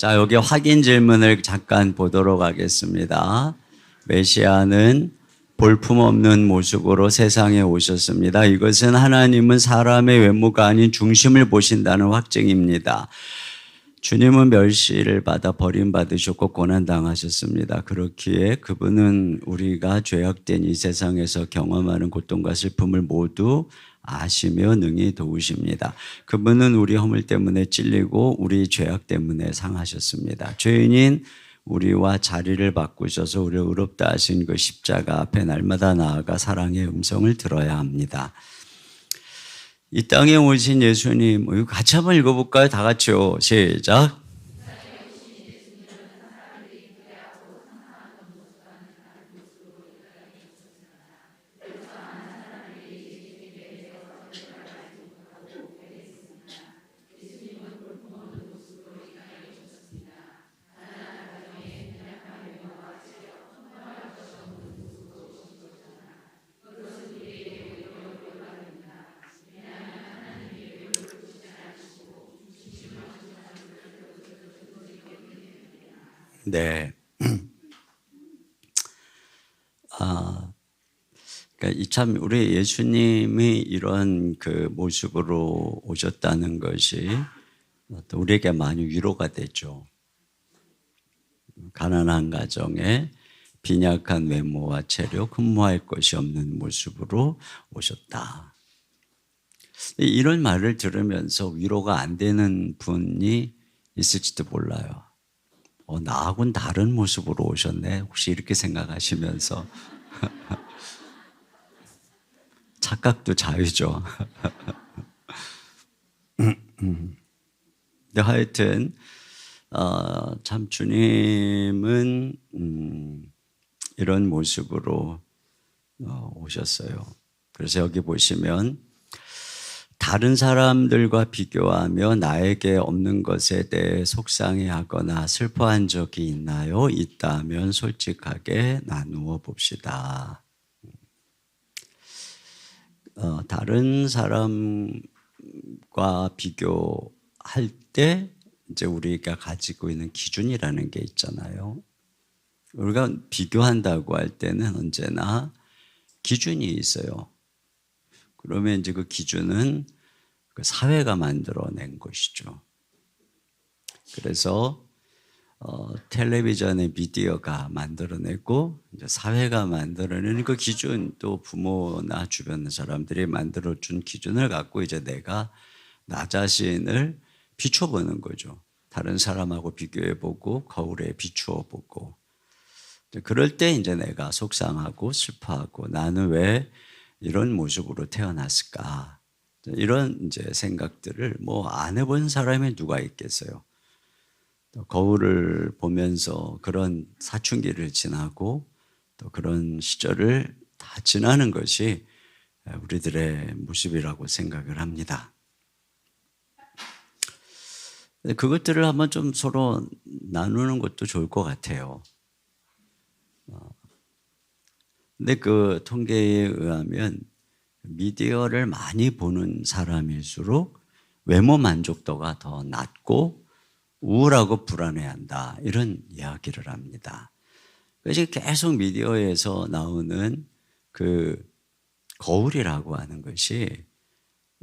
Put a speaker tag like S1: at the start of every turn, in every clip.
S1: 자, 여기 확인 질문을 잠깐 보도록 하겠습니다. 메시아는 볼품없는 모습으로 세상에 오셨습니다. 이것은 하나님은 사람의 외모가 아닌 중심을 보신다는 확증입니다. 주님은 멸시를 받아 버림받으셨고 고난당하셨습니다. 그렇기에 그분은 우리가 죄악된 이 세상에서 경험하는 고통과 슬픔을 모두 아시며 능히 도우십니다. 그분은 우리 허물 때문에 찔리고 우리 죄악 때문에 상하셨습니다. 죄인인 우리와 자리를 바꾸셔서 우리를 의롭다 하신 그 십자가 앞에 날마다 나아가 사랑의 음성을 들어야 합니다. 이 땅에 오신 예수님, 이거 같이 한번 읽어볼까요? 다 같이요. 시작. 네. 그러니까 참 우리 예수님이 이런 그 모습으로 오셨다는 것이 또 우리에게 많이 위로가 되죠. 가난한 가정에 빈약한 외모와 체력, 흠모할 것이 없는 모습으로 오셨다. 이런 말을 들으면서 위로가 안 되는 분이 있을지도 몰라요. 나하고는 다른 모습으로 오셨네. 혹시 이렇게 생각하시면서 착각도 자유죠. 근데 하여튼 참 주님은 이런 모습으로 오셨어요. 그래서 여기 보시면 다른 사람들과 비교하며 나에게 없는 것에 대해 속상해하거나 슬퍼한 적이 있나요? 있다면 솔직하게 나누어 봅시다. 다른 사람과 비교할 때 이제 우리가 가지고 있는 기준이라는 게 있잖아요. 우리가 비교한다고 할 때는 언제나 기준이 있어요. 그러면 이제 그 기준은 그 사회가 만들어낸 것이죠. 그래서 텔레비전의 미디어가 만들어내고 이제 사회가 만들어내는 그 기준, 또 부모나 주변 사람들이 만들어준 기준을 갖고 이제 내가 나 자신을 비춰보는 거죠. 다른 사람하고 비교해보고 거울에 비추어보고. 그럴 때 이제 내가 속상하고 슬퍼하고 나는 왜 이런 모습으로 태어났을까? 이런 이제 생각들을 뭐 안 해본 사람이 누가 있겠어요? 또 거울을 보면서 그런 사춘기를 지나고 또 그런 시절을 다 지나는 것이 우리들의 모습이라고 생각을 합니다. 그것들을 한번 좀 서로 나누는 것도 좋을 것 같아요. 근데 그 통계에 의하면 미디어를 많이 보는 사람일수록 외모 만족도가 더 낮고 우울하고 불안해한다. 이런 이야기를 합니다. 그래서 계속 미디어에서 나오는 그 거울이라고 하는 것이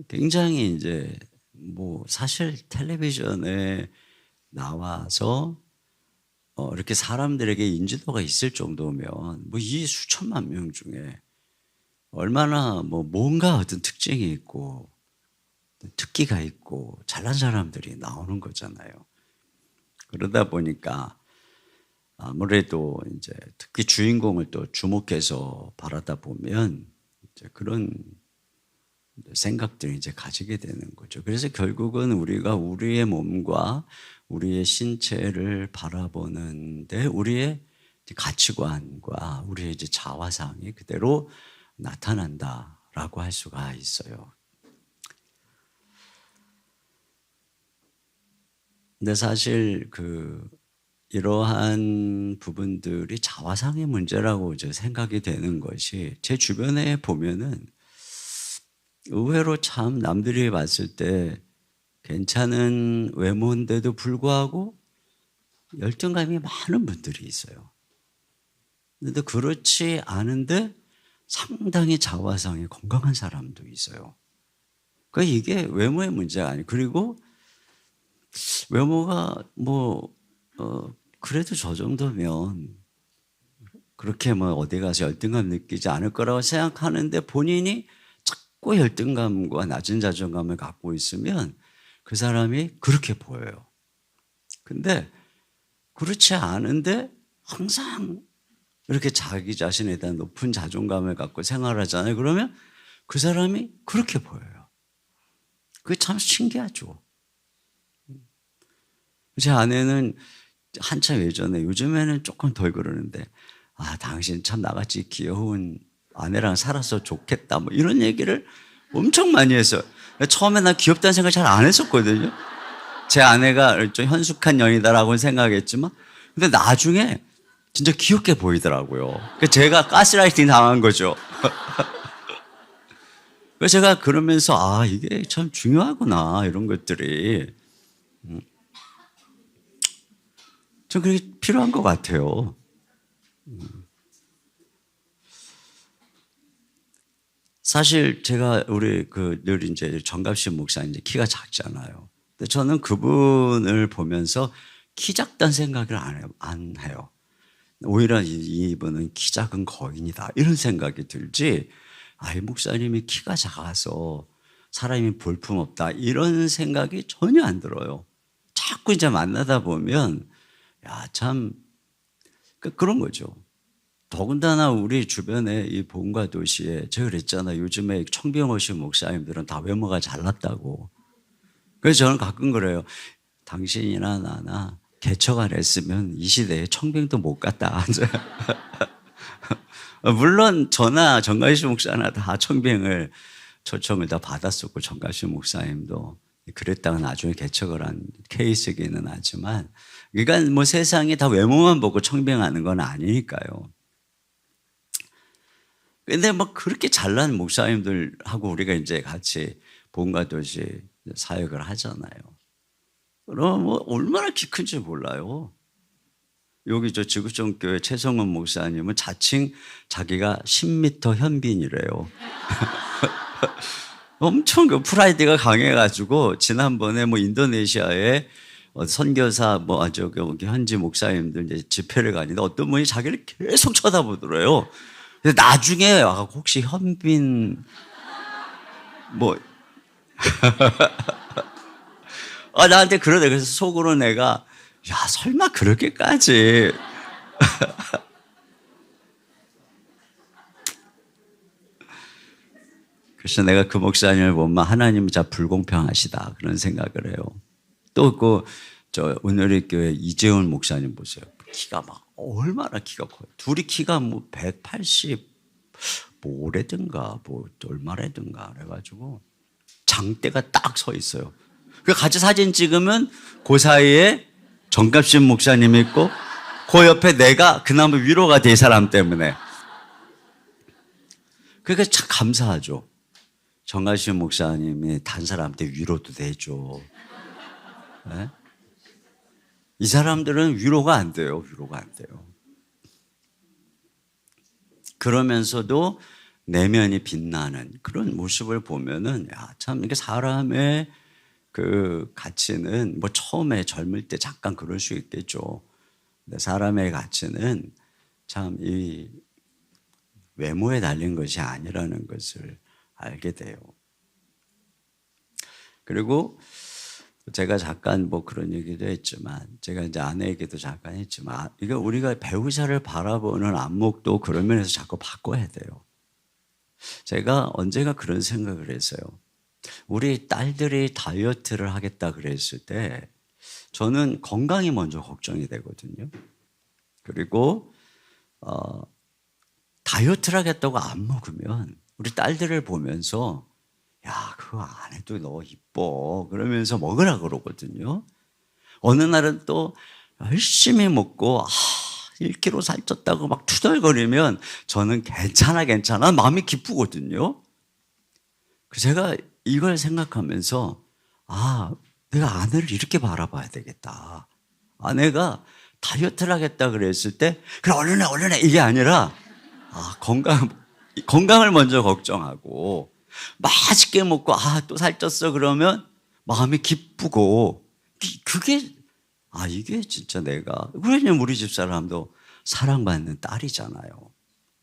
S1: 굉장히 이제 뭐 사실 텔레비전에 나와서 이렇게 사람들에게 인지도가 있을 정도면 뭐 이 수천만 명 중에 얼마나 뭐 뭔가 어떤 특징이 있고 특기가 있고 잘난 사람들이 나오는 거잖아요. 그러다 보니까 아무래도 이제 특히 주인공을 또 주목해서 바라다 보면 이제 그런 생각들을 이제 가지게 되는 거죠. 그래서 결국은 우리가 우리의 몸과 우리의 신체를 바라보는데 우리의 가치관과 우리의 이제 자화상이 그대로 나타난다라고 할 수가 있어요. 근데 사실 이러한 부분들이 자화상의 문제라고 이제 생각이 되는 것이 제 주변에 보면은 의외로 참 남들이 봤을 때 괜찮은 외모인데도 불구하고 열등감이 많은 분들이 있어요. 그런데 그렇지 않은데 상당히 자화상이 건강한 사람도 있어요. 그러니까 이게 외모의 문제가 아니에요. 그리고 외모가 그래도 저 정도면 그렇게 어디 가서 열등감 느끼지 않을 거라고 생각하는데 본인이 자꾸 열등감과 낮은 자존감을 갖고 있으면 그 사람이 그렇게 보여요. 근데 그렇지 않은데 항상 이렇게 자기 자신에 대한 높은 자존감을 갖고 생활하잖아요. 그러면 그 사람이 그렇게 보여요. 그게 참 신기하죠. 제 아내는 한참 예전에, 요즘에는 조금 덜 그러는데, 당신 참 나같이 귀여운 아내랑 살아서 좋겠다, 이런 얘기를 엄청 많이 했어요. 처음에 난 귀엽다는 생각 잘 안 했었거든요. 제 아내가 좀 현숙한 년이다라고 생각했지만, 근데 나중에 진짜 귀엽게 보이더라고요. 제가 가스라이팅 당한 거죠. 그래서 제가 그러면서 이게 참 중요하구나, 이런 것들이. 전 그게 필요한 것 같아요. 사실 제가 늘 이제 정갑신 목사님 이제 키가 작잖아요. 근데 저는 그분을 보면서 키 작다는 생각을 안 해요. 오히려 이분은 키 작은 거인이다, 이런 생각이 들지, 이 목사님이 키가 작아서 사람이 볼품없다, 이런 생각이 전혀 안 들어요. 자꾸 이제 만나다 보면 참 그런 거죠. 더군다나 우리 주변에 이 본과 도시에 제가 그랬잖아요. 요즘에 청병 오신 목사님들은 다 외모가 잘났다고. 그래서 저는 가끔 그래요. 당신이나 나나 개척 안 했으면 이 시대에 청병도 못 갔다. 물론 저나 정가시 목사나 다 청병을 초청을 다 받았었고, 정가시 목사님도 그랬다가 나중에 개척을 한 케이스기는 하지만, 그러니까 세상에 다 외모만 보고 청병하는 건 아니니까요. 근데 그렇게 잘난 목사님들하고 우리가 이제 같이 본과 도시 사역을 하잖아요. 그럼 얼마나 키 큰지 몰라요. 여기 지구촌교회 최성원 목사님은 자칭 자기가 10m 현빈이래요. 엄청 프라이드가 강해가지고 지난번에 인도네시아에 선교사 현지 목사님들 이제 집회를 가는데 어떤 분이 자기를 계속 쳐다보더래요. 근데 나중에 혹시 현빈 나한테 그러대. 그래서 속으로 내가 설마 그렇게까지. 그래서 내가 그 목사님을 보면 하나님은 진짜 불공평하시다, 그런 생각을 해요. 또 오늘의 교회 이재훈 목사님 보세요. 키가 얼마나 키가 커요. 둘이 키가 180 뭐래든가 얼마래든가 그래가지고 장대가 딱 서 있어요. 그 같이 사진 찍으면 그 사이에 정갑신 목사님 있고 그 옆에 내가 그나마 위로가 될 사람 때문에. 그러니까 참 감사하죠. 정갑신 목사님이 단 사람한테 위로도 되죠. 네? 이 사람들은 위로가 안 돼요. 위로가 안 돼요. 그러면서도 내면이 빛나는 그런 모습을 보면은 참 이게 사람의 그 가치는 처음에 젊을 때 잠깐 그럴 수 있겠죠. 근데 사람의 가치는 참 이 외모에 달린 것이 아니라는 것을 알게 돼요. 그리고 제가 잠깐 그런 얘기도 했지만, 제가 이제 아내에게도 잠깐 했지만, 이거 우리가 배우자를 바라보는 안목도 그런 면에서 자꾸 바꿔야 돼요. 제가 언젠가 그런 생각을 했어요. 우리 딸들이 다이어트를 하겠다 그랬을 때 저는 건강이 먼저 걱정이 되거든요. 그리고 다이어트를 하겠다고 안 먹으면 우리 딸들을 보면서 그거 안 해도 너 이뻐 그러면서 먹으라 그러거든요. 어느 날은 또 열심히 먹고 1kg 살쪘다고 막 투덜거리면 저는 괜찮아 마음이 기쁘거든요. 제가 이걸 생각하면서 내가 아내를 이렇게 바라봐야 되겠다. 아내가 다이어트를 하겠다 그랬을 때 그래 얼른 해 이게 아니라 건강을 먼저 걱정하고 맛있게 먹고 또 살쪘어 그러면 마음이 기쁘고 그게 이게 진짜 내가 왜냐면 우리 집사람도 사랑받는 딸이잖아요.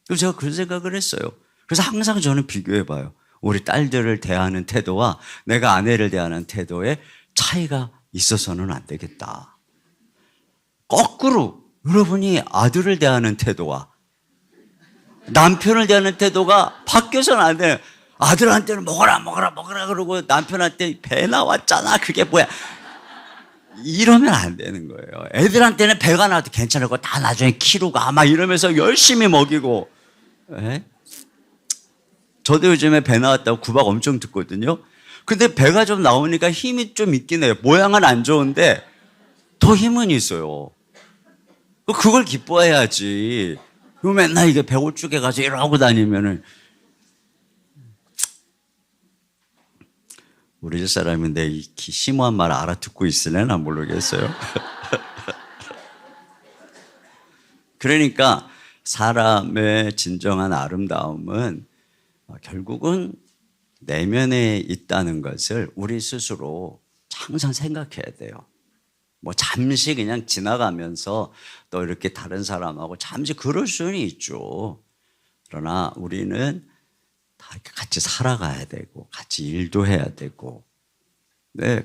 S1: 그래서 제가 그런 생각을 했어요. 그래서 항상 저는 비교해봐요. 우리 딸들을 대하는 태도와 내가 아내를 대하는 태도에 차이가 있어서는 안 되겠다. 거꾸로 여러분이 아들을 대하는 태도와 남편을 대하는 태도가 바뀌어서는 안 돼요. 아들한테는 먹어라 그러고 남편한테 배 나왔잖아 그게 뭐야 이러면 안 되는 거예요. 애들한테는 배가 나와도 괜찮을 거 다 나중에 키우고 막 이러면서 열심히 먹이고. 에? 저도 요즘에 배 나왔다고 구박 엄청 듣거든요. 근데 배가 좀 나오니까 힘이 좀 있긴 해요. 모양은 안 좋은데 더 힘은 있어요. 그걸 기뻐해야지. 맨날 이게 배고프게 가서 이러고 다니면은 우리 집 사람이 내 이 심오한 말 알아듣고 있으려나 모르겠어요. 그러니까 사람의 진정한 아름다움은 결국은 내면에 있다는 것을 우리 스스로 항상 생각해야 돼요. 뭐 잠시 그냥 지나가면서 또 이렇게 다른 사람하고 잠시 그럴 수는 있죠. 그러나 우리는 다 같이 살아가야 되고 같이 일도 해야 되고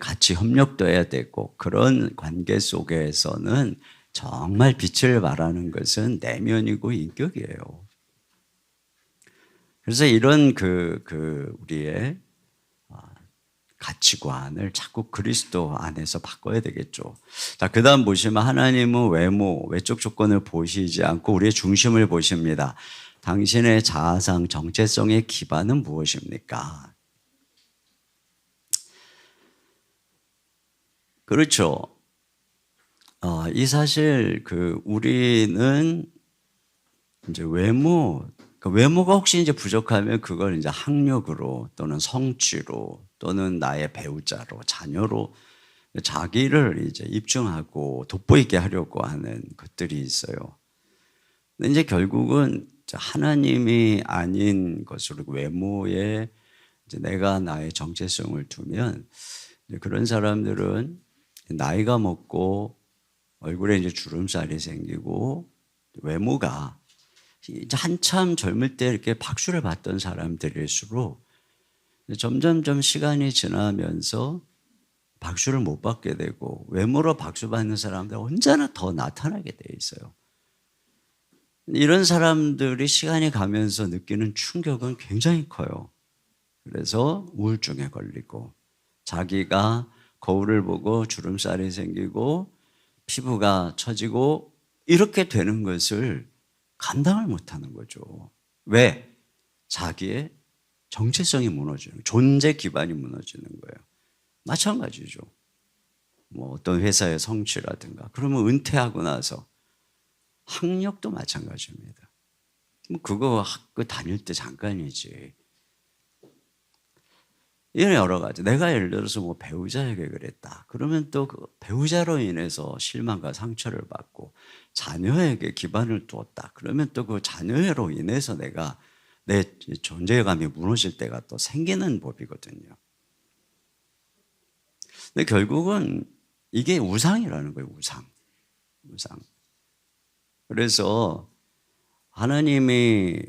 S1: 같이 협력도 해야 되고 그런 관계 속에서는 정말 빛을 발하는 것은 내면이고 인격이에요. 그래서 이런 우리의 가치관을 자꾸 그리스도 안에서 바꿔야 되겠죠. 자, 그 다음 보시면 하나님은 외적 조건을 보시지 않고 우리의 중심을 보십니다. 당신의 자아상 정체성의 기반은 무엇입니까? 그렇죠. 이 사실 우리는 이제 외모가 혹시 이제 부족하면 그걸 이제 학력으로 또는 성취로 또는 나의 배우자로 자녀로 자기를 이제 입증하고 돋보이게 하려고 하는 것들이 있어요. 근데 이제 결국은 하나님이 아닌 것으로 외모에 이제 내가 나의 정체성을 두면 그런 사람들은 나이가 먹고 얼굴에 이제 주름살이 생기고 외모가 이제 한참 젊을 때 이렇게 박수를 받던 사람들일수록 점점점 시간이 지나면서 박수를 못 받게 되고 외모로 박수 받는 사람들 언제나 더 나타나게 돼 있어요. 이런 사람들이 시간이 가면서 느끼는 충격은 굉장히 커요. 그래서 우울증에 걸리고 자기가 거울을 보고 주름살이 생기고 피부가 처지고 이렇게 되는 것을 감당을 못하는 거죠. 왜? 자기의 정체성이 무너지는 거예요. 존재 기반이 무너지는 거예요. 마찬가지죠. 뭐 어떤 회사의 성취라든가 그러면 은퇴하고 나서 학력도 마찬가지입니다. 그거 학교 다닐 때 잠깐이지. 이런 여러 가지. 내가 예를 들어서 뭐 배우자에게 그랬다. 그러면 또 그 배우자로 인해서 실망과 상처를 받고 자녀에게 기반을 두었다. 그러면 또 그 자녀로 인해서 내가 내 존재감이 무너질 때가 또 생기는 법이거든요. 근데 결국은 이게 우상이라는 거예요. 우상. 그래서 하나님이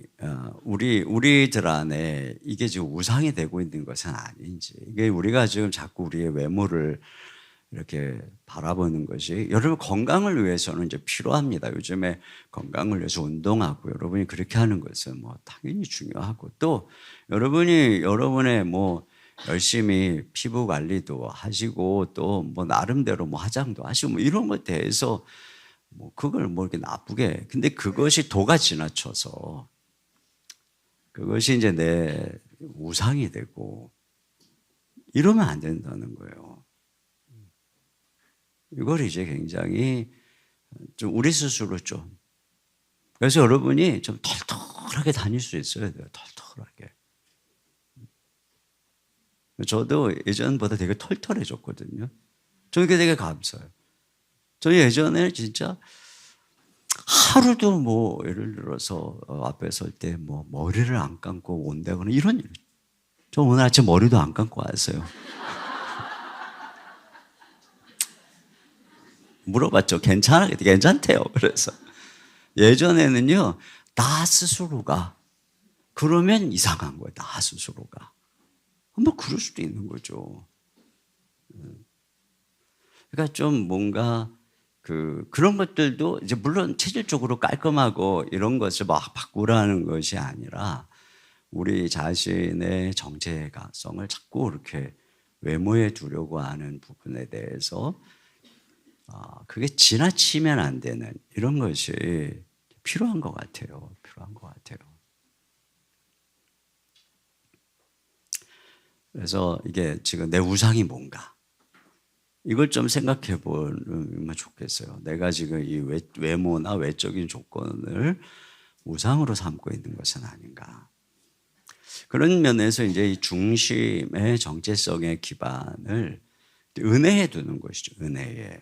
S1: 우리들 안에 이게 지금 우상이 되고 있는 것은 아닌지, 이게 우리가 지금 자꾸 우리의 외모를 이렇게 바라보는 것이 여러분 건강을 위해서는 이제 필요합니다. 요즘에 건강을 위해서 운동하고 여러분이 그렇게 하는 것은 뭐 당연히 중요하고 또 여러분이 여러분의 뭐 열심히 피부 관리도 하시고 또 뭐 나름대로 뭐 화장도 하시고 뭐 이런 것에 대해서 뭐 그걸 뭐 이렇게 나쁘게 근데 그것이 도가 지나쳐서 그것이 이제 내 우상이 되고 이러면 안 된다는 거예요. 이걸 이제 굉장히 좀 우리 스스로 좀 그래서 여러분이 좀 털털하게 다닐 수 있어야 돼요. 털털하게. 저도 예전보다 되게 털털해졌거든요. 저는 그게 되게 감사해요. 저 예전에 진짜 하루도 뭐 예를 들어서 앞에 설 때 뭐 머리를 안 감고 온다거나 이런 일. 저 오늘 아침 머리도 안 감고 왔어요. 물어봤죠. 괜찮대요. 그래서 예전에는요, 나 스스로가 그러면 이상한 거예요. 나 스스로가. 뭐 그럴 수도 있는 거죠. 그러니까 좀 뭔가 그런 것들도 이제 물론 체질적으로 깔끔하고 이런 것을 막 바꾸라는 것이 아니라 우리 자신의 정체성을 자꾸 이렇게 외모에 두려고 하는 부분에 대해서 그게 지나치면 안 되는 이런 것이 필요한 것 같아요. 필요한 것 같아요. 그래서 이게 지금 내 우상이 뭔가 이걸 좀 생각해 보면 좋겠어요. 내가 지금 이 외모나 외적인 조건을 우상으로 삼고 있는 것은 아닌가. 그런 면에서 이제 이 중심의 정체성의 기반을 은혜에 두는 것이죠. 은혜에.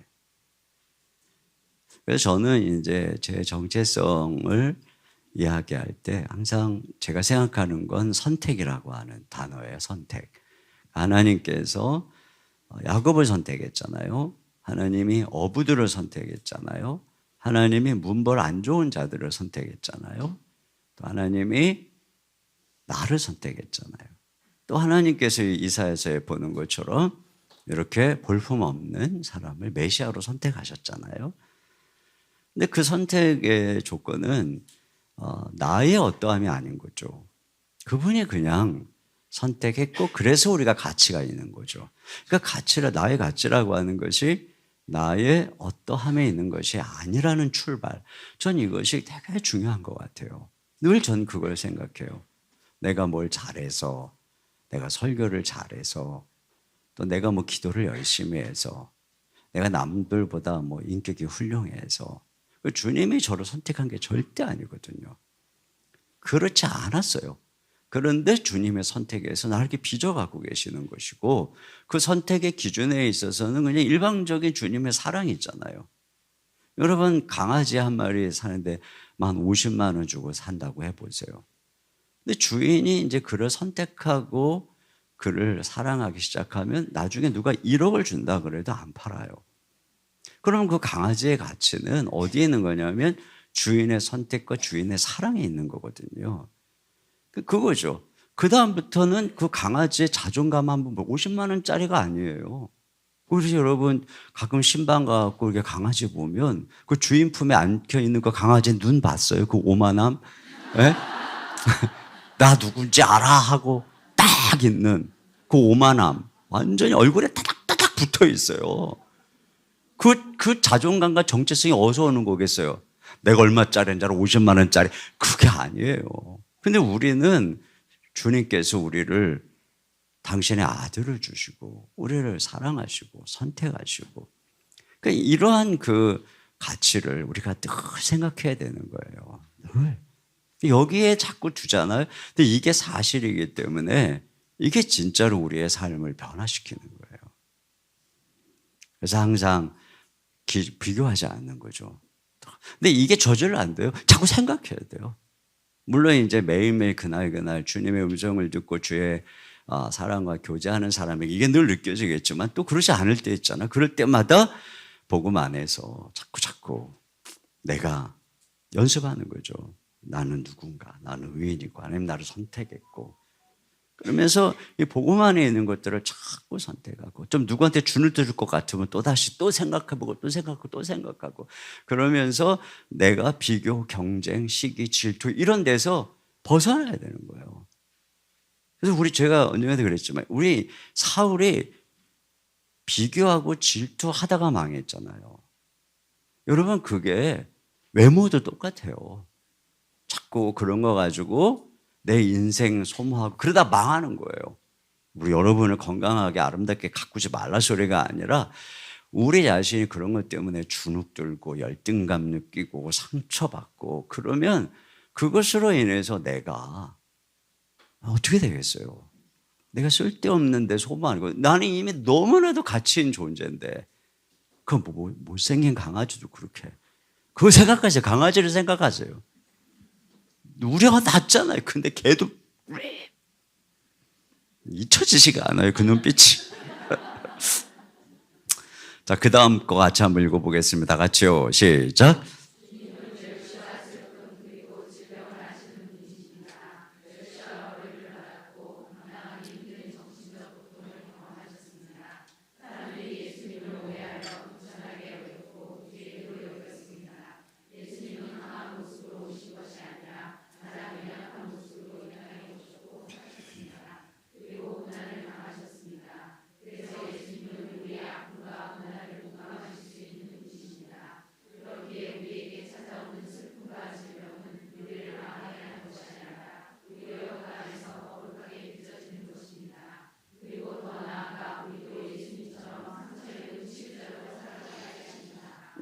S1: 그래서 저는 이제 제 정체성을 이야기할 때 항상 제가 생각하는 건 선택이라고 하는 단어예요. 선택. 하나님께서 야곱을 선택했잖아요. 하나님이 어부들을 선택했잖아요. 하나님이 문벌 안 좋은 자들을 선택했잖아요. 또 하나님이 나를 선택했잖아요. 또 하나님께서 이사야서에 보는 것처럼 이렇게 볼품없는 사람을 메시아로 선택하셨잖아요. 근데 그 선택의 조건은 나의 어떠함이 아닌 거죠. 그분이 그냥 선택했고 그래서 우리가 가치가 있는 거죠. 그러니까 나의 가치라고 하는 것이 나의 어떠함에 있는 것이 아니라는 출발. 전 이것이 되게 중요한 것 같아요. 늘 전 그걸 생각해요. 내가 뭘 잘해서, 내가 설교를 잘해서, 또 내가 뭐 기도를 열심히 해서, 내가 남들보다 뭐 인격이 훌륭해서 주님이 저를 선택한 게 절대 아니거든요. 그렇지 않았어요. 그런데 주님의 선택에서 나를 이렇게 빚어가고 계시는 것이고 그 선택의 기준에 있어서는 그냥 일방적인 주님의 사랑이 있잖아요. 여러분 강아지 한 마리 사는데 50만 원 주고 산다고 해보세요. 근데 주인이 이제 그를 선택하고 그를 사랑하기 시작하면 나중에 누가 1억을 준다 그래도 안 팔아요. 그럼 그 강아지의 가치는 어디에 있는 거냐면 주인의 선택과 주인의 사랑에 있는 거거든요. 그거죠. 그 다음부터는 그 강아지의 자존감 한번 50만 원짜리가 아니에요. 그래서 여러분 가끔 신방 가고 이렇게 강아지 보면 그 주인 품에 안겨 있는 그 강아지 눈 봤어요? 그 오만함? 네? 나 누군지 알아 하고 딱 있는 그 오만함. 완전히 얼굴에 따닥따닥 붙어 있어요. 그 자존감과 정체성이 어디서 오는 거겠어요? 내가 얼마짜리인지 알아? 50만 원짜리. 그게 아니에요. 근데 우리는 주님께서 우리를 당신의 아들을 주시고 우리를 사랑하시고 선택하시고 그러니까 이러한 그 가치를 우리가 늘 생각해야 되는 거예요. 늘. 여기에 자꾸 두잖아요. 근데 이게 사실이기 때문에 이게 진짜로 우리의 삶을 변화시키는 거예요. 그래서 항상 비교하지 않는 거죠. 근데 이게 저절로 안 돼요. 자꾸 생각해야 돼요. 물론 이제 매일매일 그날 주님의 음성을 듣고 주의 사랑과 교제하는 사람에게 이게 늘 느껴지겠지만 또 그러지 않을 때 있잖아. 그럴 때마다 복음 안에서 자꾸 내가 연습하는 거죠. 나는 누군가, 나는 의인이고 하나님 나를 선택했고 그러면서 이 복음 안에 있는 것들을 자꾸 선택하고 좀 누구한테 준을 들을 것 같으면 또다시 또 생각해보고 또 생각하고 또 생각하고 그러면서 내가 비교, 경쟁, 시기, 질투 이런 데서 벗어나야 되는 거예요. 그래서 제가 언젠가도 그랬지만 우리 사울이 비교하고 질투하다가 망했잖아요. 여러분 그게 외모도 똑같아요. 자꾸 그런 거 가지고 내 인생 소모하고 그러다 망하는 거예요. 우리 여러분을 건강하게 아름답게 가꾸지 말라 소리가 아니라 우리 자신이 그런 것 때문에 주눅 들고 열등감 느끼고 상처받고 그러면 그것으로 인해서 내가 어떻게 되겠어요? 내가 쓸데없는데 소모하는 거 나는 이미 너무나도 가치 있는 존재인데 그 못생긴 강아지도 그렇게 해. 그거 생각하세요. 강아지를 생각하세요. 우리가 낫잖아요. 근데 걔도 잊혀지지가 않아요. 그 눈빛이. 자, 그 다음 거 같이 한번 읽어보겠습니다. 같이요. 시작.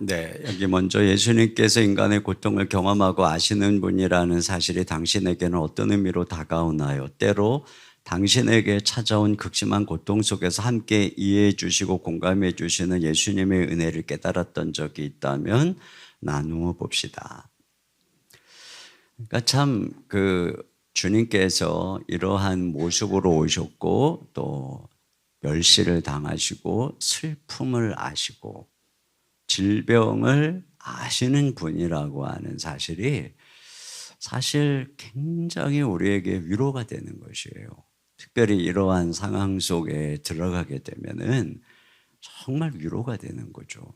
S1: 네, 여기 먼저 예수님께서 인간의 고통을 경험하고 아시는 분이라는 사실이 당신에게는 어떤 의미로 다가오나요? 때로 당신에게 찾아온 극심한 고통 속에서 함께 이해해 주시고 공감해 주시는 예수님의 은혜를 깨달았던 적이 있다면 나누어 봅시다. 그러니까 참 주님께서 이러한 모습으로 오셨고 또 멸시를 당하시고 슬픔을 아시고 질병을 아시는 분이라고 하는 사실이 사실 굉장히 우리에게 위로가 되는 것이에요. 특별히 이러한 상황 속에 들어가게 되면은 정말 위로가 되는 거죠.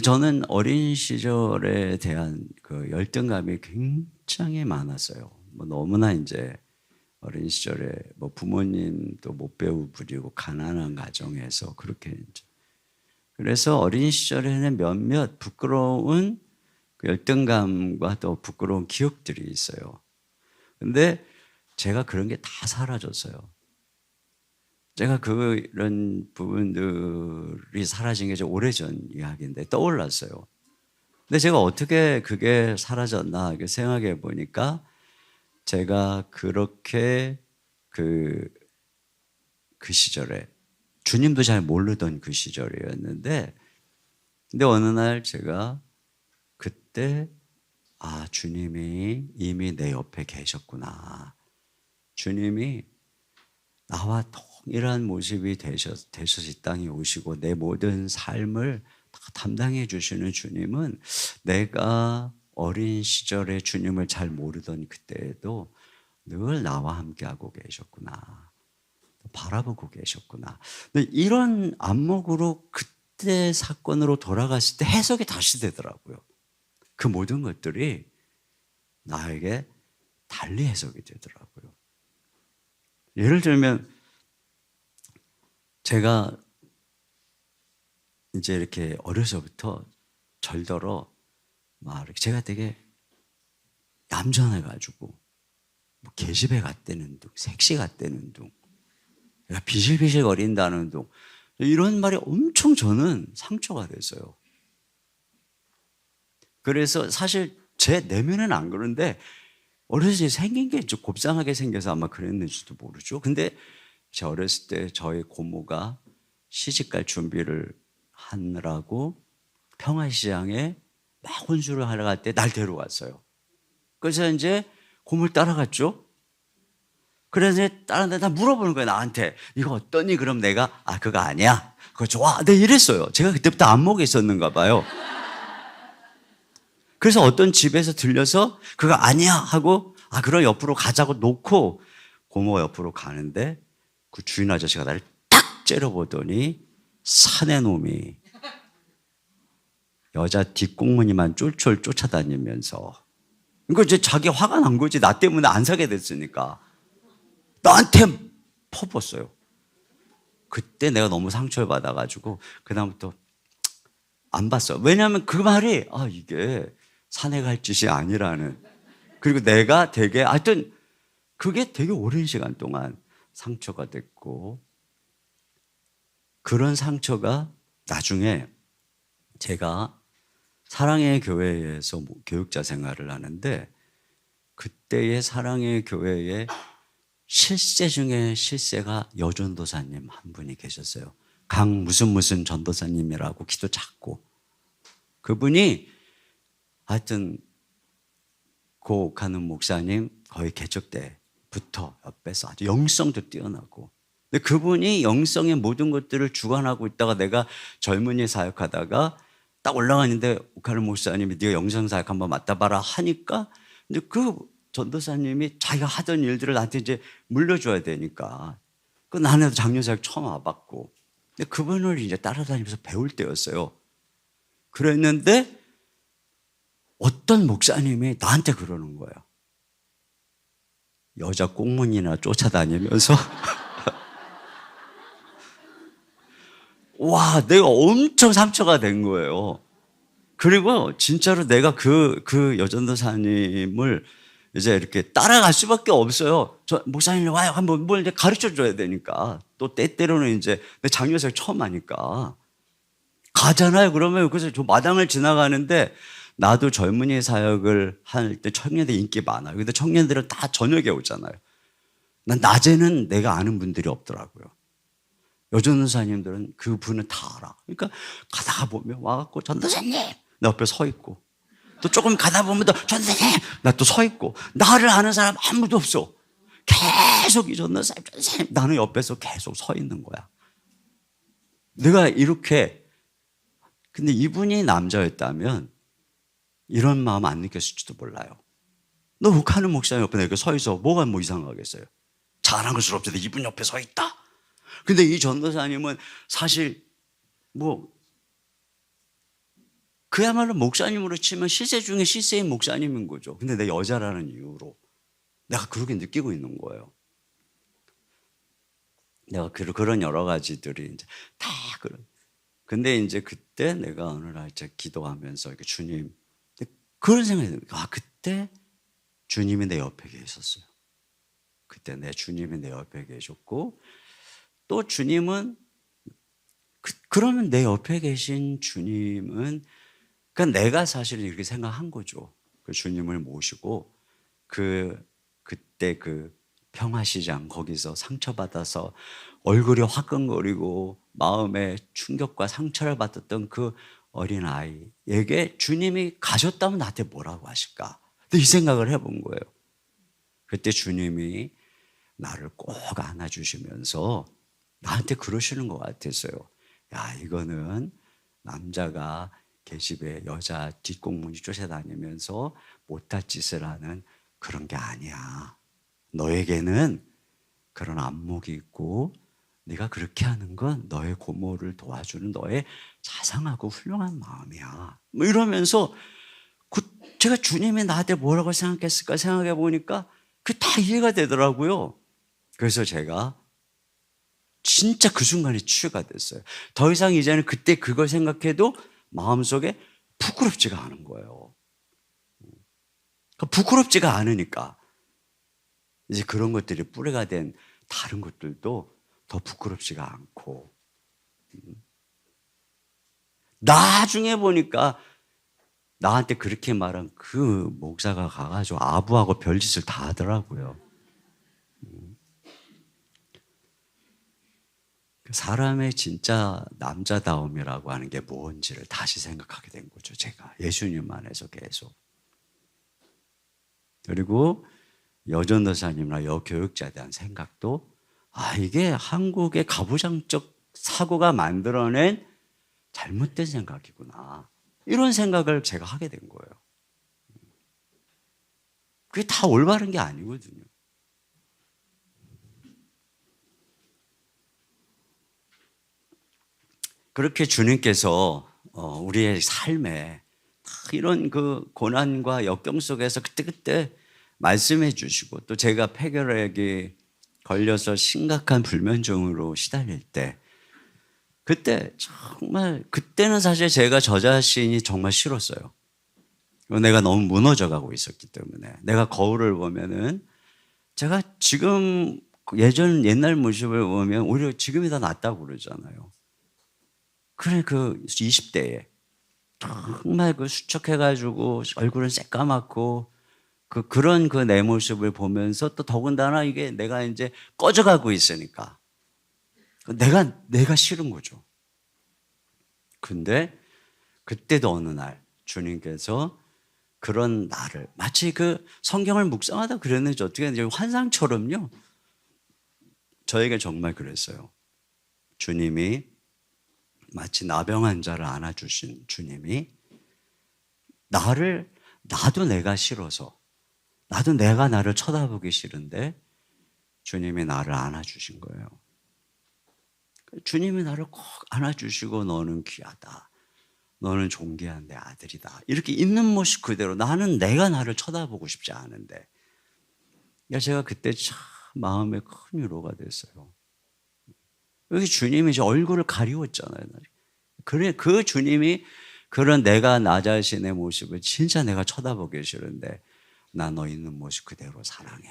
S1: 저는 어린 시절에 대한 그 열등감이 굉장히 많았어요. 너무나 이제 어린 시절에 부모님도 못 배우고 가난한 가정에서 그렇게 이제 그래서 어린 시절에는 몇몇 부끄러운 그 열등감과 또 부끄러운 기억들이 있어요. 근데 제가 그런 게 다 사라졌어요. 제가 그런 부분들이 사라진 게 좀 오래전 이야기인데 떠올랐어요. 근데 제가 어떻게 그게 사라졌나 이렇게 생각해 보니까 제가 그렇게 그 시절에 주님도 잘 모르던 그 시절이었는데 근데 어느 날 제가 그때 주님이 이미 내 옆에 계셨구나. 주님이 나와 동일한 모습이 되셔서 이 땅에 오시고 내 모든 삶을 다 담당해 주시는 주님은 내가 어린 시절에 주님을 잘 모르던 그때에도 늘 나와 함께하고 계셨구나. 바라보고 계셨구나. 근데 이런 안목으로 그때 사건으로 돌아갔을 때 해석이 다시 되더라고요. 그 모든 것들이 나에게 달리 해석이 되더라고요. 예를 들면 제가 이제 이렇게 어려서부터 절더러 막 이렇게 제가 되게 얌전해가지고 계집애 같다는 둥, 섹시 같다는 둥, 비실비실 거린다는 둥 이런 말이 엄청 저는 상처가 됐어요. 그래서 사실 제 내면은 안 그런데 어렸을 때 생긴 게 좀 곱상하게 생겨서 아마 그랬는지도 모르죠. 근데 제 어렸을 때 저희 고모가 시집갈 준비를 하느라고 평화시장에 막 혼술을 하러 갈 때 날 데려갔어요. 그래서 이제 고모를 따라갔죠. 그래서 다른 데 물어보는 거예요, 나한테. 이거 어떠니? 그럼 내가, 그거 아니야. 그거 좋아. 네, 이랬어요. 제가 그때부터 안목에 있었는가 봐요. 그래서 어떤 집에서 들려서 그거 아니야 하고, 그럼 옆으로 가자고 놓고 고모가 옆으로 가는데 그 주인 아저씨가 나를 딱 째려보더니 사내 놈이 여자 뒷공무니만 쫄쫄 쫓아다니면서 그러니까 이제 자기 화가 난 거지. 나 때문에 안 사게 됐으니까. 나한테 퍼붓었어요. 그때 내가 너무 상처를 받아가지고 그다음부터 안 봤어. 왜냐하면 그 말이 이게 사내 갈 짓이 아니라는. 그리고 내가 되게 하여튼 그게 되게 오랜 시간 동안 상처가 됐고 그런 상처가 나중에 제가 사랑의 교회에서 교육자 생활을 하는데 그때의 사랑의 교회에 실세 중에 실세가 여전도사님 한 분이 계셨어요. 강 무슨 전도사님이라고 키도 작고. 그분이 하여튼 고옥하는 목사님 거의 개척 때부터 옆에서 아주 영성도 뛰어나고. 근데 그분이 영성의 모든 것들을 주관하고 있다가 내가 젊은이 사역하다가 딱 올라가는데 옥하는 목사님이 네가 영성 사역 한번 맡아봐라 하니까 이제 그 전도사님이 자기가 하던 일들을 나한테 이제 물려줘야 되니까 그 나는 장려사역 처음 와봤고 근데 그분을 이제 따라다니면서 배울 때였어요. 그랬는데 어떤 목사님이 나한테 그러는 거예요. 여자 꽁무니나 쫓아다니면서 와, 내가 엄청 상처가 된 거예요. 그리고 진짜로 내가 그 여전도사님을 이제 이렇게 따라갈 수밖에 없어요. 저 목사님 와요. 한번 뭘 이제 가르쳐 줘야 되니까. 또 때때로는 이제 내 장려사역 처음 하니까. 가잖아요. 그러면 그래서 저 마당을 지나가는데 나도 젊은이 사역을 할 때 청년들 인기 많아요. 근데 청년들은 다 저녁에 오잖아요. 난 낮에는 내가 아는 분들이 없더라고요. 여전도사님들은 그 분은 다 알아. 그러니까 가다가 보면 와갖고 전도사님 내 옆에 서 있고 또 조금 가다 보면 또 전도사님 나 또 서 있고 나를 아는 사람 아무도 없어. 계속 이 전도사님 나는 옆에서 계속 서 있는 거야. 내가 이렇게 근데 이분이 남자였다면 이런 마음 안 느꼈을지도 몰라요. 너 욱하는 목사님 옆에 내가 서 있어 뭐가 뭐 이상하겠어요. 자랑스럽지도 이분 옆에 서 있다. 근데 이 전도사님은 사실 뭐 그야말로 목사님으로 치면 실세 중에 실세인 목사님인 거죠. 근데 내 여자라는 이유로 내가 그렇게 느끼고 있는 거예요. 내가 그런 여러 가지들이 이제 다 그런. 근데 이제 그때 내가 어느 날 이제 기도하면서 이렇게 주님 그런 생각이 들어요. 아 그때 주님이 내 옆에 계셨어요. 그때 내 주님이 내 옆에 계셨고 또 주님은 그러면 내 옆에 계신 주님은 그러니까 내가 사실은 이렇게 생각한 거죠. 그 주님을 모시고 그때 그 평화시장 거기서 상처받아서 얼굴이 화끈거리고 마음에 충격과 상처를 받았던 그 어린 아이에게 주님이 가셨다면 나한테 뭐라고 하실까? 이 생각을 해본 거예요. 그때 주님이 나를 꼭 안아주시면서 나한테 그러시는 것 같았어요. 야, 이거는 남자가 계집애 여자 뒷공문이 쫓아다니면서 못할 짓을 하는 그런 게 아니야. 너에게는 그런 안목이 있고 네가 그렇게 하는 건 너의 고모를 도와주는 너의 자상하고 훌륭한 마음이야. 뭐 이러면서 제가 주님이 나한테 뭐라고 생각했을까 생각해 보니까 그게 다 이해가 되더라고요. 그래서 제가 진짜 그 순간에 치유가 됐어요. 더 이상 이제는 그때 그걸 생각해도 마음속에 부끄럽지가 않은 거예요. 부끄럽지가 않으니까 이제 그런 것들이 뿌리가 된 다른 것들도 더 부끄럽지가 않고 나중에 보니까 나한테 그렇게 말한 그 목사가 가가지고 아부하고 별짓을 다 하더라고요. 사람의 진짜 남자다움이라고 하는 게 뭔지를 다시 생각하게 된 거죠. 제가 예수님 안에서 계속. 그리고 여전도사님이나 여교육자에 대한 생각도 이게 한국의 가부장적 사고가 만들어낸 잘못된 생각이구나. 이런 생각을 제가 하게 된 거예요. 그게 다 올바른 게 아니거든요. 그렇게 주님께서 우리의 삶에 이런 그 고난과 역경 속에서 그때그때 말씀해 주시고 또 제가 폐결핵에 걸려서 심각한 불면증으로 시달릴 때 그때 정말 그때는 사실 제가 저 자신이 정말 싫었어요. 내가 너무 무너져 가고 있었기 때문에 내가 거울을 보면은 제가 지금 옛날 모습을 보면 오히려 지금이 더 낫다고 그러잖아요. 그래 그 20대에 정말 그 수척해가지고 얼굴은 새까맣고 그런 내 모습을 보면서 또 더군다나 이게 내가 이제 꺼져가고 있으니까 내가 싫은 거죠. 근데 그때도 어느 날 주님께서 그런 나를 마치 성경을 묵상하다 그랬는지 어떻게 이제 환상처럼요. 저에게 정말 그랬어요. 주님이 마치 나병 환자를 안아주신 주님이 나도 내가 싫어서 나도 내가 나를 쳐다보기 싫은데 주님이 나를 안아주신 거예요. 주님이 나를 꼭 안아주시고 너는 귀하다. 너는 존귀한 내 아들이다. 이렇게 있는 모습 그대로 나는 내가 나를 쳐다보고 싶지 않은데 제가 그때 참 마음에 큰 위로가 됐어요. 여기 주님이 제 얼굴을 가리웠잖아요. 그래, 그 주님이 그런 내가 나 자신의 모습을 진짜 내가 쳐다보기 싫은데 나 너 있는 모습 그대로 사랑해.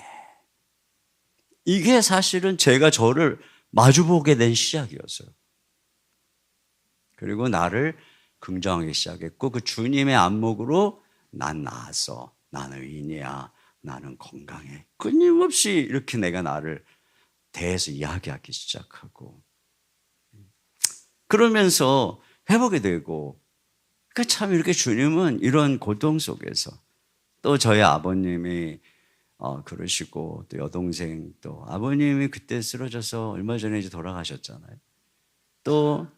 S1: 이게 사실은 제가 저를 마주보게 된 시작이었어요. 그리고 나를 긍정하기 시작했고 그 주님의 안목으로 난 나았어. 나는 의인이야. 나는 건강해. 끊임없이 이렇게 내가 나를 대해서 이야기하기 시작하고 그러면서 회복이 되고 그러니까 참 이렇게 주님은 이런 고통 속에서 또 저희 아버님이 그러시고 또 여동생 또 아버님이 그때 쓰러져서 얼마 전에 이제 돌아가셨잖아요. 또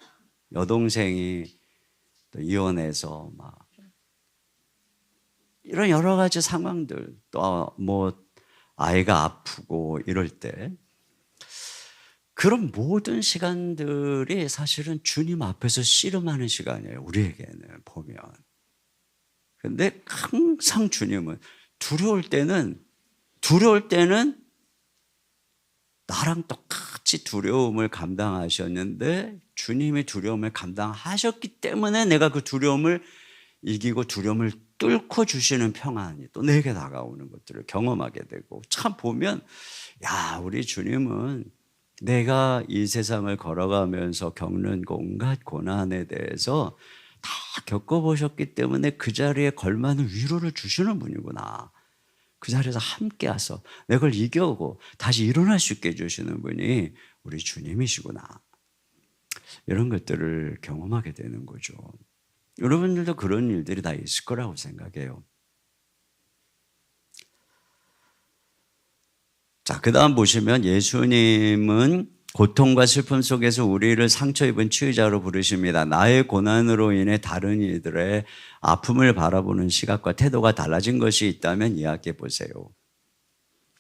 S1: 여동생이 또 이혼해서 막 이런 여러 가지 상황들 또 뭐 아이가 아프고 이럴 때 그런 모든 시간들이 사실은 주님 앞에서 씨름하는 시간이에요. 우리에게는 보면. 근데 항상 주님은 두려울 때는 나랑 똑같이 두려움을 감당하셨는데 주님이 두려움을 감당하셨기 때문에 내가 그 두려움을 이기고 두려움을 뚫고 주시는 평안이 또 내게 다가오는 것들을 경험하게 되고 참 보면 야 우리 주님은 내가 이 세상을 걸어가면서 겪는 온갖 고난에 대해서 다 겪어보셨기 때문에 그 자리에 걸맞는 위로를 주시는 분이구나. 그 자리에서 함께 와서 내 걸 이겨오고 다시 일어날 수 있게 해주시는 분이 우리 주님이시구나. 이런 것들을 경험하게 되는 거죠. 여러분들도 그런 일들이 다 있을 거라고 생각해요. 자, 그 다음 보시면 예수님은 고통과 슬픔 속에서 우리를 상처 입은 치유자로 부르십니다. 나의 고난으로 인해 다른 이들의 아픔을 바라보는 시각과 태도가 달라진 것이 있다면 이야기해 보세요.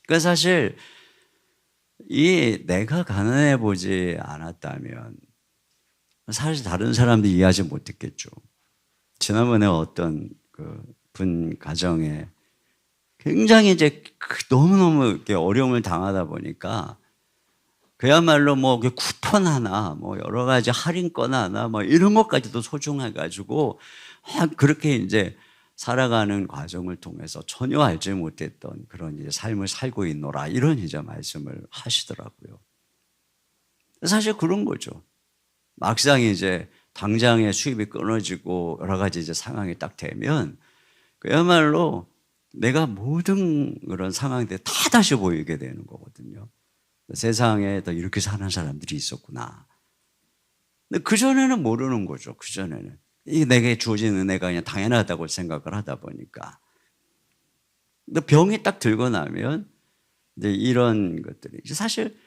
S1: 그러니까 사실 내가 가난해 보지 않았다면 사실 다른 사람들이 이해하지 못했겠죠. 지난번에 어떤 분 가정에 굉장히 이제 너무너무 이렇게 어려움을 당하다 보니까 그야말로 뭐 쿠폰 하나, 뭐 여러 가지 할인권 하나, 뭐 이런 것까지도 소중해가지고 그렇게 이제 살아가는 과정을 통해서 전혀 알지 못했던 그런 이제 삶을 살고 있노라 이런 이제 말씀을 하시더라고요. 사실 그런 거죠. 막상 이제 당장의 수입이 끊어지고 여러 가지 이제 상황이 딱 되면 그야말로 내가 모든 그런 상황들이 다 다시 보이게 되는 거거든요. 세상에 더 이렇게 사는 사람들이 있었구나. 근데 그전에는 모르는 거죠. 그전에는. 이게 내게 주어진 은혜가 그냥 당연하다고 생각을 하다 보니까. 근데 병이 딱 들고 나면 이제 이런 것들이 사실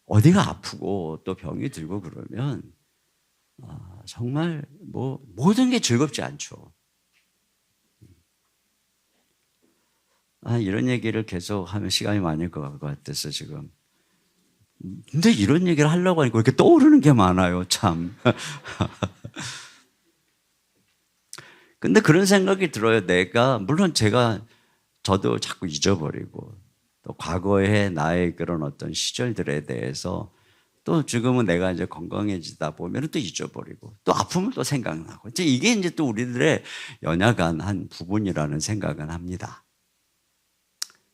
S1: 어디가 아프고 또 병이 들고 그러면 정말 뭐 모든 게 즐겁지 않죠. 이런 얘기를 계속 하면 시간이 많을 것 같아서 지금. 근데 이런 얘기를 하려고 하니까 이렇게 떠오르는 게 많아요, 참. 근데 그런 생각이 들어요. 물론 저도 자꾸 잊어버리고, 또 과거의 나의 그런 어떤 시절들에 대해서 또 지금은 내가 이제 건강해지다 보면 또 잊어버리고, 또 아픔을 또 생각나고, 이게 이제 또 우리들의 연약한 한 부분이라는 생각은 합니다.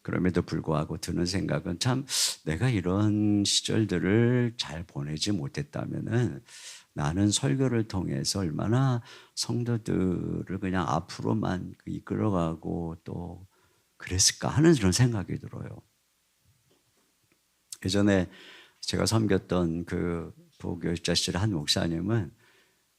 S1: 그럼에도 불구하고 드는 생각은 참 내가 이런 시절들을 잘 보내지 못했다면은 나는 설교를 통해서 얼마나 성도들을 그냥 앞으로만 이끌어가고 또 그랬을까 하는 그런 생각이 들어요. 예전에 제가 섬겼던 그 부교육자실 한 목사님은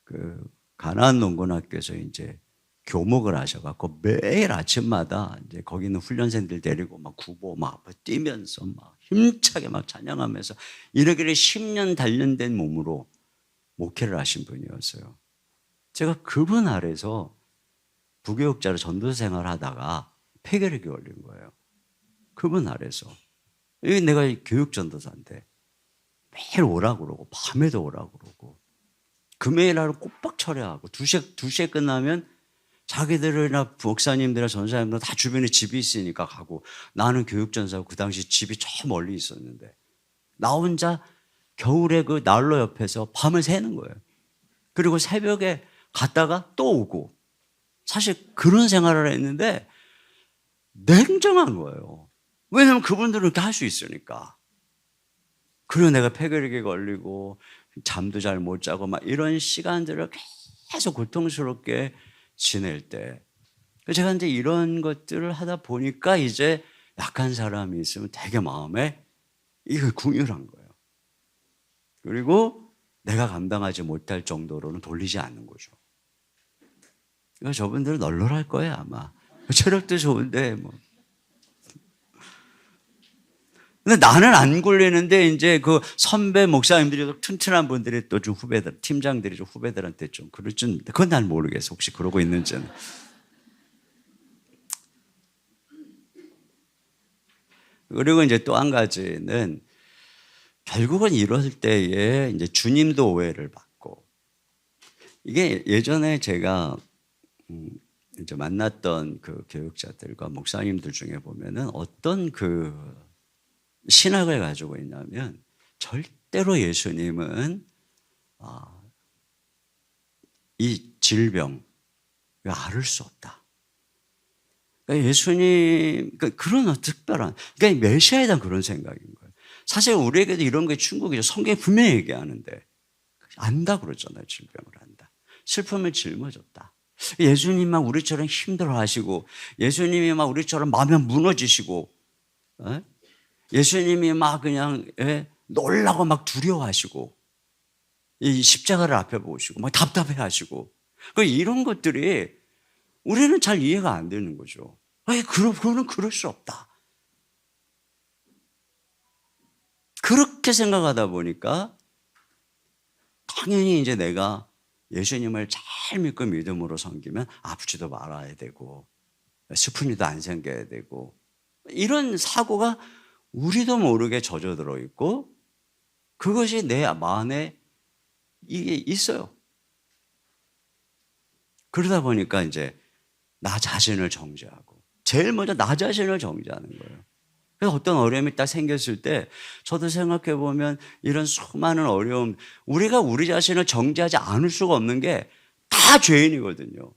S1: 그 가나안 농군학교에서 이제 교목을 하셔갖고 매일 아침마다 이제 거기 있는 훈련생들 데리고 막 구보 막 뛰면서 막 힘차게 막 찬양하면서 이러기를 10년 단련된 몸으로 목회를 하신 분이었어요. 제가 그분 아래서 부교육자로 전도사 생활을 하다가 폐결핵이 걸린 거예요. 그분 아래서. 이게 내가 교육 전도사인데 매일 오라고 그러고 밤에도 오라고 그러고 금요일 하루 꼬박 철회하고 2시에 끝나면 자기들이나 목사님들이나 전사님들 다 주변에 집이 있으니까 가고 나는 교육전사고 그 당시 집이 저 멀리 있었는데 나 혼자 겨울에 그 난로 옆에서 밤을 새는 거예요. 그리고 새벽에 갔다가 또 오고 사실 그런 생활을 했는데 냉정한 거예요. 왜냐하면 그분들은 그렇게 할 수 있으니까. 그리고 내가 폐결핵에 걸리고 잠도 잘 못 자고 막 이런 시간들을 계속 고통스럽게 지낼 때 제가 이제 이런 것들을 하다 보니까 이제 약한 사람이 있으면 되게 마음에 이거 궁율한 거예요. 그리고 내가 감당하지 못할 정도로는 돌리지 않는 거죠. 그러니까 저분들은 널널할 거예요 아마. 체력도 좋은데 뭐. 근데 나는 안 굴리는데 이제 그 선배 목사님들이 튼튼한 분들이 또 좀 후배들, 팀장들이 좀 후배들한테 좀 그럴 그건 난 모르겠어. 혹시 그러고 있는지는. 그리고 이제 또 한 가지는 결국은 이럴 때에 이제 주님도 오해를 받고 이게 예전에 제가 이제 만났던 그 교육자들과 목사님들 중에 보면은 어떤 그 신학을 가지고 있냐면 절대로 예수님은 이 질병을 앓을 수 없다. 그러니까 예수님 그런 특별한 그러니까 메시아에 대한 그런 생각인 거예요. 사실 우리에게도 이런 게 충격이죠. 성경에 분명히 얘기하는데 안다 그러잖아요. 질병을 안다. 슬픔을 짊어졌다. 예수님만 우리처럼 힘들어하시고 예수님이 막 우리처럼 마음이 무너지시고 예수님이 막 그냥 놀라고 막 두려워하시고 이 십자가를 앞에 보시고 막 답답해하시고 이런 것들이 우리는 잘 이해가 안 되는 거죠. 그거는 그럴 수 없다. 그렇게 생각하다 보니까 당연히 이제 내가 예수님을 잘 믿고 믿음으로 섬기면 아프지도 말아야 되고 슬픈 일도 안 생겨야 되고 이런 사고가 우리도 모르게 젖어들어 있고 그것이 내 마음에 이게 있어요. 그러다 보니까 이제 나 자신을 정죄하고 제일 먼저 나 자신을 정죄하는 거예요. 그래서 어떤 어려움이 딱 생겼을 때 저도 생각해 보면 이런 수많은 어려움 우리가 우리 자신을 정죄하지 않을 수가 없는 게 다 죄인이거든요.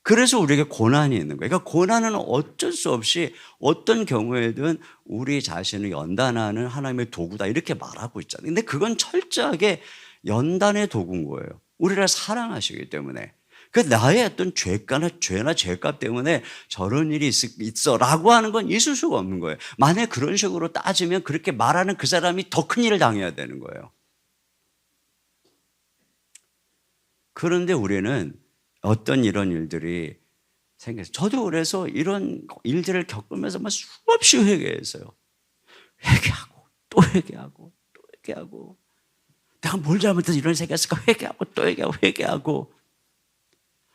S1: 그래서 우리에게 고난이 있는 거예요. 그러니까 고난은 어쩔 수 없이 어떤 경우에든 우리 자신을 연단하는 하나님의 도구다 이렇게 말하고 있잖아요. 근데 그건 철저하게 연단의 도구인 거예요. 우리를 사랑하시기 때문에. 그 나의 어떤 죄나 죄값 때문에 저런 일이 있어라고 하는 건 있을 수가 없는 거예요. 만약 그런 식으로 따지면 그렇게 말하는 그 사람이 더 큰 일을 당해야 되는 거예요. 그런데 우리는 어떤 이런 일들이 생겼어요. 저도 그래서 이런 일들을 겪으면서 막 수없이 회개했어요. 회개하고 또 회개하고 또 회개하고 내가 뭘 잘못해서 이런 생각했을까 회개하고 또 회개하고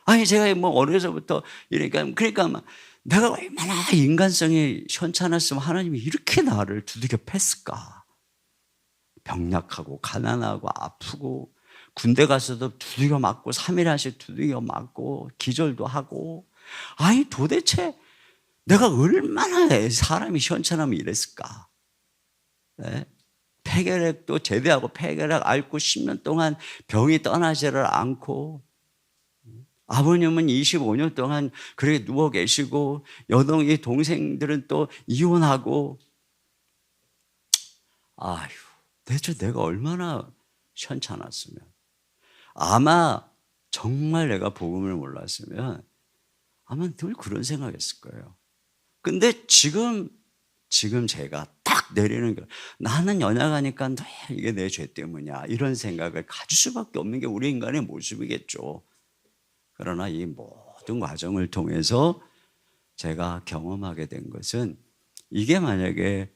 S1: 아니 제가 뭐 어려서부터 그러니까 막 내가 얼마나 인간성이 현찮았으면 하나님이 이렇게 나를 두들겨 팼을까. 병약하고 가난하고 아프고 군대 가서도 두들겨 맞고 3일 한씩 두들겨 맞고 기절도 하고 아니 도대체 내가 얼마나 사람이 현찮으면 이랬을까. 네? 폐결핵도 제대하고 폐결핵 앓고 10년 동안 병이 떠나지를 않고 아버님은 25년 동안 그렇게 누워 계시고 여동이 동생들은 또 이혼하고 아휴 대체 내가 얼마나 현찮았으면 아마 정말 내가 복음을 몰랐으면 아마 늘 그런 생각했을 거예요. 근데 지금 제가 딱 내리는 거, 나는 연약하니까 왜 이게 내 죄 때문이야, 이런 생각을 가질 수밖에 없는 게 우리 인간의 모습이겠죠. 그러나 이 모든 과정을 통해서 제가 경험하게 된 것은, 이게 만약에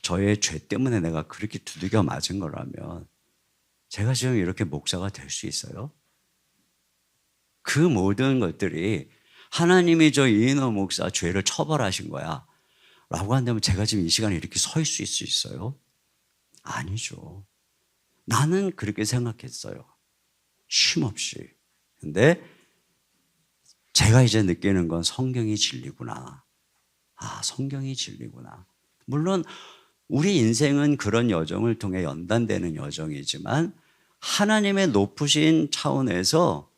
S1: 저의 죄 때문에 내가 그렇게 두들겨 맞은 거라면 제가 지금 이렇게 목사가 될 수 있어요? 그 모든 것들이 하나님이 저 이인호 목사 죄를 처벌하신 거야 라고 한다면 제가 지금 이 시간에 이렇게 서 있을 수 있어요? 아니죠. 나는 그렇게 생각했어요. 쉼없이. 근데 제가 이제 느끼는 건 성경이 진리구나. 아, 성경이 진리구나. 물론 우리 인생은 그런 여정을 통해 연단되는 여정이지만 하나님의 높으신 차원에서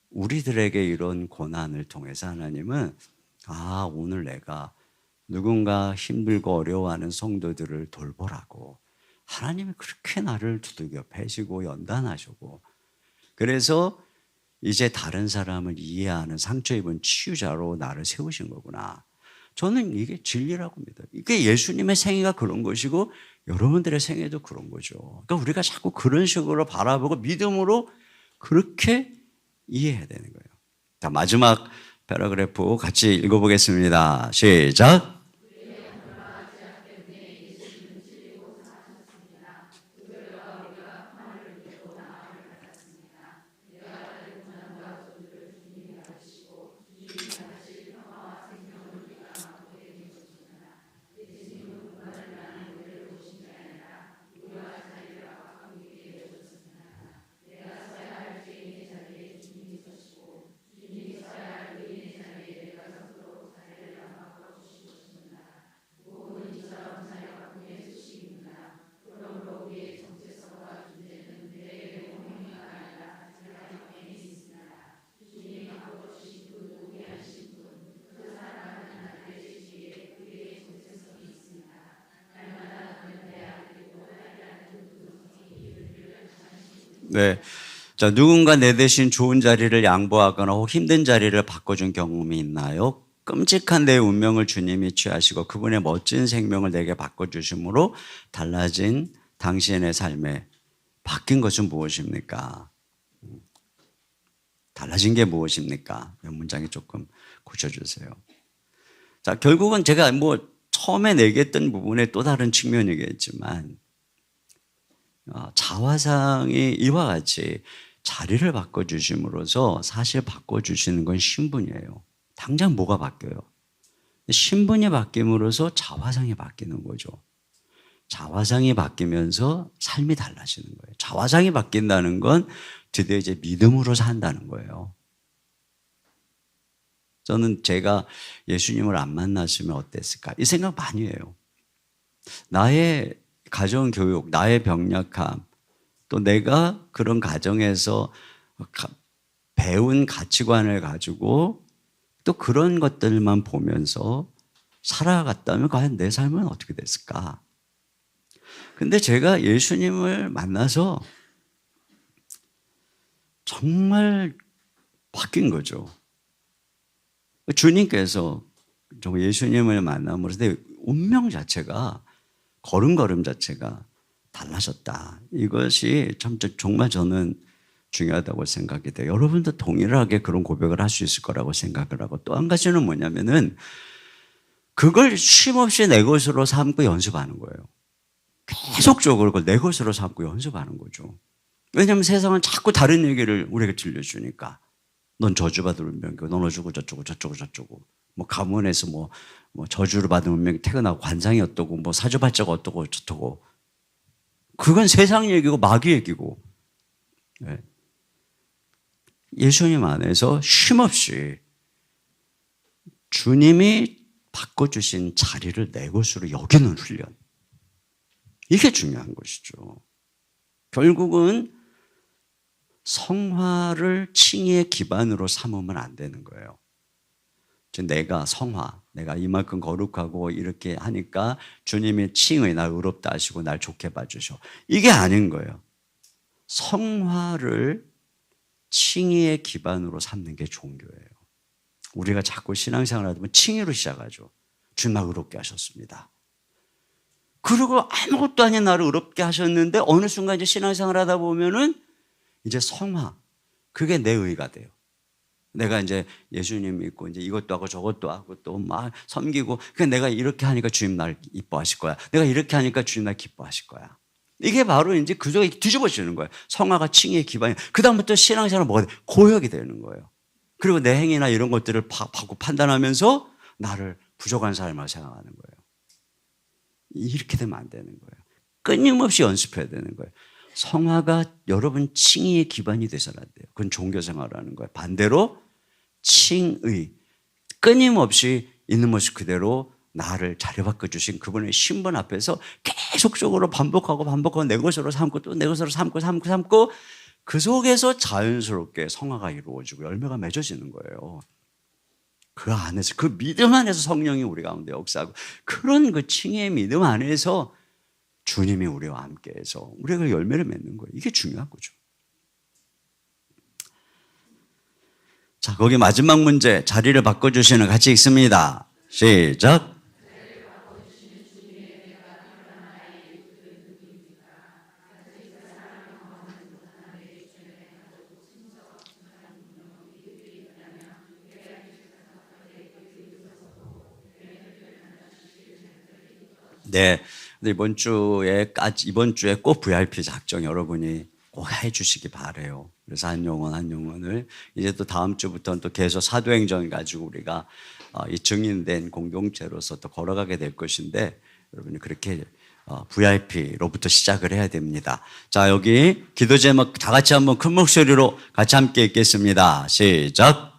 S1: 우리들에게 이런 고난을 통해서 하나님은, 아, 오늘 내가 누군가 힘들고 어려워하는 성도들을 돌보라고 하나님이 그렇게 나를 두들겨 패시고 연단하시고, 그래서 이제 다른 사람을 이해하는 상처 입은 치유자로 나를 세우신 거구나. 저는 이게 진리라고 믿어요. 이게 예수님의 생애가 그런 것이고 여러분들의 생애도 그런 거죠. 그러니까 우리가 자꾸 그런 식으로 바라보고 믿음으로 그렇게 이해해야 되는 거예요. 자, 마지막 패러그래프 같이 읽어보겠습니다. 시작. 네. 자, 누군가 내 대신 좋은 자리를 양보하거나 혹 힘든 자리를 바꿔준 경험이 있나요? 끔찍한 내 운명을 주님이 취하시고 그분의 멋진 생명을 내게 바꿔주심으로 달라진 당신의 삶에 바뀐 것은 무엇입니까? 달라진 게 무엇입니까? 몇 문장에 조금 고쳐주세요. 자, 결국은 제가 처음에 얘기했던 부분의 또 다른 측면이겠지만, 자화상이 이와 같이 자리를 바꿔주심으로써 사실 바꿔주시는 건 신분이에요. 당장 뭐가 바뀌어요? 신분이 바뀜으로써 자화상이 바뀌는 거죠. 자화상이 바뀌면서 삶이 달라지는 거예요. 자화상이 바뀐다는 건 드디어 이제 믿음으로 산다는 거예요. 저는 제가 예수님을 안 만났으면 어땠을까? 이 생각 많이 해요. 나의 가정교육, 나의 병약함, 또 내가 그런 가정에서 배운 가치관을 가지고 또 그런 것들만 보면서 살아갔다면 과연 내 삶은 어떻게 됐을까? 근데 제가 예수님을 만나서 정말 바뀐 거죠. 주님께서 정말 예수님을 만남으로써 내 운명 자체가, 걸음걸음 자체가 달라졌다. 이것이 참 정말 저는 중요하다고 생각이 돼요. 여러분도 동일하게 그런 고백을 할 수 있을 거라고 생각을 하고, 또 한 가지는 뭐냐면은 그걸 쉼없이 내 것으로 삼고 연습하는 거예요. 계속적으로 그걸 내 것으로 삼고 연습하는 거죠. 왜냐하면 세상은 자꾸 다른 얘기를 우리에게 들려주니까. 넌 저주받을 운명이고, 넌 어쩌고 저쩌고 저쩌고 저쩌고. 뭐 가문에서 뭐 저주를 받은 운명이 태어나고 관상이 어떠고 뭐 사주팔자가 어떠고 저쩌고. 그건 세상 얘기고 마귀 얘기고. 네. 예수님 안에서 쉼없이 주님이 바꿔주신 자리를 내 것으로 여기는 훈련. 이게 중요한 것이죠. 결국은 성화를 칭의의 기반으로 삼으면 안 되는 거예요. 내가 성화, 내가 이만큼 거룩하고 이렇게 하니까 주님이 칭의, 날 의롭다 하시고 날 좋게 봐주셔. 이게 아닌 거예요. 성화를 칭의의 기반으로 삼는 게 종교예요. 우리가 자꾸 신앙생활 하다 보면 칭의로 시작하죠. 주님 나 의롭게 하셨습니다. 그리고 아무것도 아닌 나를 의롭게 하셨는데 어느 순간 이제 신앙생활 하다 보면은 이제 성화, 그게 내 의가 돼요. 내가 이제 예수님 믿고 이제 이것도 하고 저것도 하고 또 막 섬기고, 그 내가 이렇게 하니까 주님 날 이뻐하실 거야. 내가 이렇게 하니까 주님 날 기뻐하실 거야. 이게 바로 이제 그 속에 뒤집어지는 거예요. 성화가 칭의의 기반이. 그다음부터 신앙생활은 뭐가 돼? 고역이 되는 거예요. 그리고 내 행위나 이런 것들을 받고 판단하면서 나를 부족한 사람이라고 생각하는 거예요. 이렇게 되면 안 되는 거예요. 끊임없이 연습해야 되는 거예요. 성화가 여러분 칭의의 기반이 되서는 안 돼요. 그건 종교생활하는 거예요. 반대로 칭의, 끊임없이 있는 모습 그대로 나를 자리바꿔 주신 그분의 신분 앞에서 계속적으로 반복하고 내 것으로 삼고 또 내 것으로 삼고 그 속에서 자연스럽게 성화가 이루어지고 열매가 맺어지는 거예요. 그 안에서, 그 믿음 안에서 성령이 우리 가운데 역사하고, 그런 그 칭의의 믿음 안에서 주님이 우리와 함께해서 우리가 열매를 맺는 거예요. 이게 중요한 거죠. 자, 거기 마지막 문제 자리를 바꿔주시는 같이 읽습니다. 시작. 네. 근데 이번 주에 꼭 VIP 작정 여러분이 꼭 해주시기 바래요. 그래서 한 영혼을 이제 또 다음 주부터는 또 계속 사도행전 가지고 우리가 이 증인된 공동체로서 또 걸어가게 될 것인데, 여러분이 그렇게 VIP로부터 시작을 해야 됩니다. 자, 여기 기도 제목 다 같이 한번 큰 목소리로 같이 함께 읽겠습니다. 시작.